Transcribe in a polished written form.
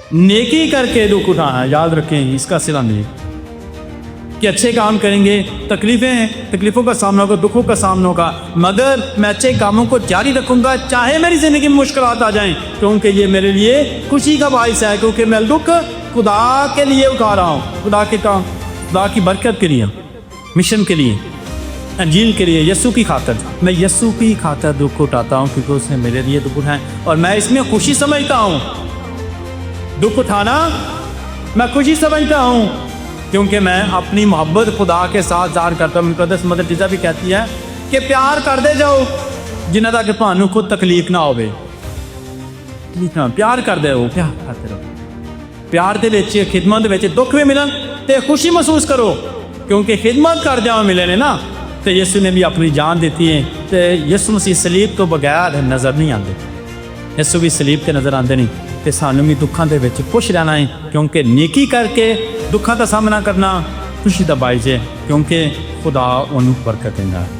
नेकी करके दुख उठाना, याद रखें इसका सिला नहीं कि अच्छे काम करेंगे, तकलीफ़ों का सामना होगा, दुखों का सामना होगा, मगर मैं अच्छे कामों को जारी रखूँगा चाहे मेरी ज़िंदगी में मुश्किलात आ जाएं, क्योंकि ये मेरे लिए खुशी का बाइस है, क्योंकि मैं दुख खुदा के लिए उठा रहा हूँ, खुदा की बरकत के लिए, मिशन के लिए, अंजील के लिए, यस्सु की खातर। मैं यस्सु की खातर दुख उठाता हूँ क्योंकि उसने मेरे लिए दुख उठाए और मैं इसमें खुशी समझता हूँ। दुख उठाना मैं खुशी समझता हूँ क्योंकि मैं अपनी मोहब्बत खुदा के साथ ज़ाहिर करता हूँ। मुक़द्दस मदर टीजा भी कहती है कि प्यार करते जाओ जिन्ना तक तुहानू खुद तकलीफ ना होवे। प्यार करते रहो, प्यार करते रहो। प्यार दे विच खिदमत दे विच दुख भी मिलन ते खुशी महसूस करो, क्योंकि खिदमत कर जाओ मिले ने ना, तो यीशु ने भी अपनी जान देती है। तो यीशु मसीह सलीब तो बगैर नज़र नहीं आते, यीशु भी सलीब ते नज़र आते नहीं। तो सानू भी दुखों के विच खुश रहना है, क्योंकि नेकी करके दुखों का सामना करना खुशी का बाइस है, क्योंकि खुदा उन्हें बरकत देता है।